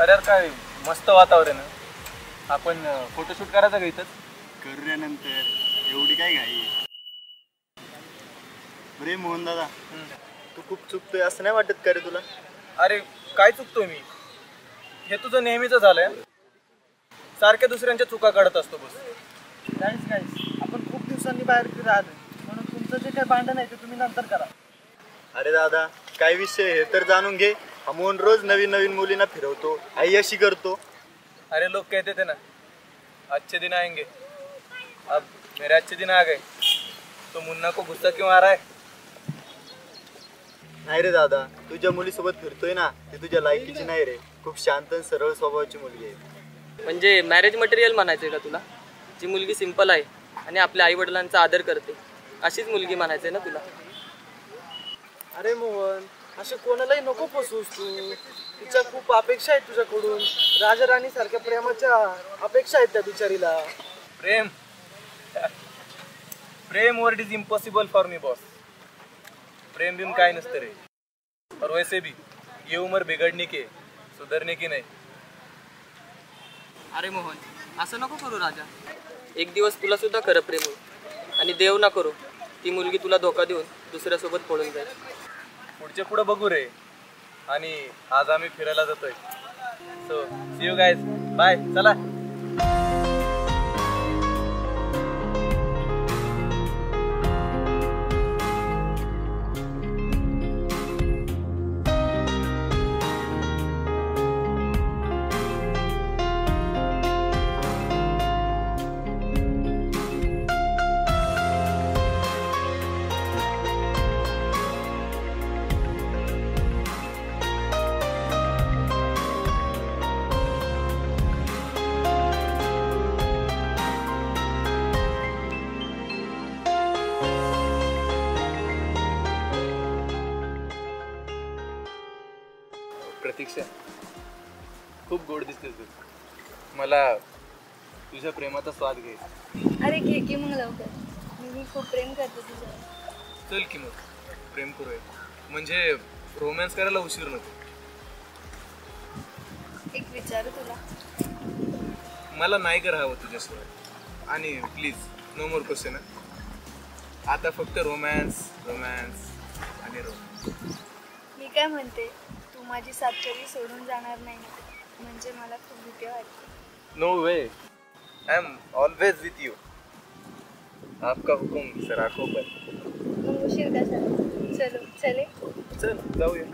अरे काय मस्त वातावरण आहे. आपण फोटोशूट करायचं का इथंच? करूयानंतर एवढी काय घाई. अरे मोहन दादा, तू खूप चुकतोय असं नाही वाटत का रे तुला? अरे काय चुकतोय मी? हे तुझं नेहमीच झालंय. सारख्या दुसऱ्यांच्या चुका काढत असतो बस. गाईस आपण खूप दिवसांनी बाहेर फिरा आलो, म्हणून तुमचं जे काही भांडण आहे ते तुम्ही नंतर करा. अरे दादा, काय विषय हे तर जाणून घे. हा मोहन रोज नवीन नवीन मुलींना फिरवतो, आई अशी करतो. अरे लोग कहते थे ना, अच्छे दिन आएंगे. अब मेरे अच्छे दिन आ गए. तो मुन्ना को गुस्सा क्यों आ रहा है? नाही रे दादा, तुझ्या मुलीसोबत फिरतोय ना, ती तुझ्या लायकीची नाही रे. खूप शांत आणि सरळ स्वभावाची मुलगी आहे. म्हणजे मॅरेज मटेरियल म्हणायचंय का तुला? जी मुलगी सिंपल आहे आणि आपल्या आई वडिलांचा आदर करते, अशीच मुलगी म्हणायचंय ना तुला? अरे मोहन, असे कोणालाही नको फसवूस तू. तिच्या खूप अपेक्षा आहेत तुझ्याकडून. राजा राणी सारख्या प्रेमाच्या अपेक्षा आहेत त्या बिचारीला. प्रेम प्रेम word is impossible for me boss. प्रेम बिम काय नसतं रे. और वैसे भी ये उम्र बिगड़ने की सुधरने की नहीं. अरे मोहन, असं नको करू राजा. एक दिवस तुला सुद्धा खरं प्रेम होईल आणि देव ना करू ती मुलगी तुला धोका देऊन दुसऱ्यासोबत पळून जाईल. पुढच्या पुढं बघू रे. आणि आज आम्ही फिरायला जातोय. So see you guys, bye. चला. प्रतीक्षा, खूप गोड दिसतेस तू. मला तुझ्या प्रेमाचा स्वाद घे. अरे घे की मग लवकर. मी खूप प्रेम करते तुझ्यावर. चल की मग प्रेम करूया. म्हणजे रोमॅन्स करायला उशीर नको. एक विचारू तुला? मला नाही का राहावं तुझ्याशिवाय. आणि प्लीज नो मोर क्वेश्चन. आता फक्त रोमॅन्स रोमॅन्स आणि रोमॅन्स. मी काय म्हणते, तू माझी साथ कधी सोडून जाणार नाही म्हणजे मला खूप भीती वाटते. No way, I am always with you. आपका हुकुम सर आंखों पर. मग उशीर कसा? चलो चले. चल जाऊया.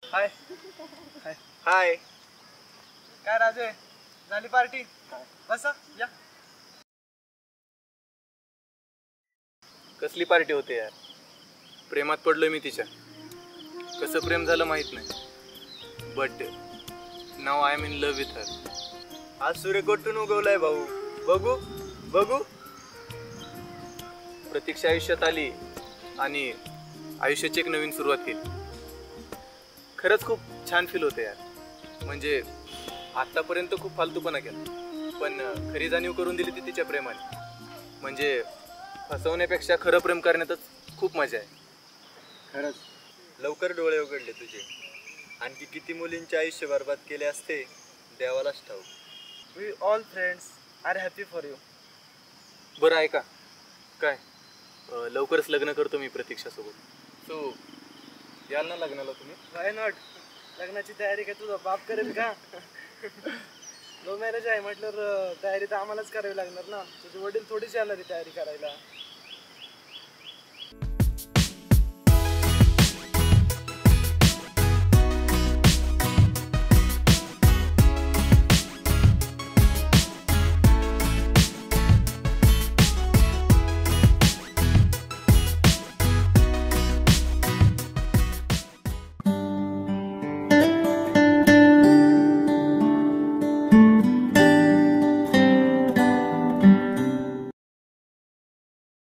हाय हाय हाय. काय राजे, झाली पार्टी? बसा या. कसली पार्टी होते यार. प्रेमात पडलोय मी तिच्या. कसं प्रेम झालं माहित नाही. But now I am in love with her. आज सूर्य कोठून उगवलाय भाऊ. बघू बघू. प्रतीक्षा आयुष्यात आली आणि आयुष्याची एक नवीन सुरुवात केली. खरंच खूप छान फील होते यार. म्हणजे आतापर्यंत खूप फालतूपणा केला, पण खरी जाणीव करून दिली ती तिच्या प्रेमाने. म्हणजे फसवण्यापेक्षा खरं प्रेम करण्यातच खूप मजा आहे. खरंच लवकर डोळे उघडले तुझे. आणखी किती मुलींचे आयुष्य बर्बाद केले असते देवालाच ठाऊक. We all friends are happy for you. बरं आहे का काय, लवकरच लग्न करतो मी प्रतीक्षासोबत. सो याल ना लग्नाला तुम्ही? Why not. लग्नाची तयारी काय तुझा बाप करेल का? लो मॅरेज आहे म्हटल्यावर तयारी तर आम्हालाच करावी लागणार ना. तुझे वडील थोडीच येणार आहे तयारी करायला.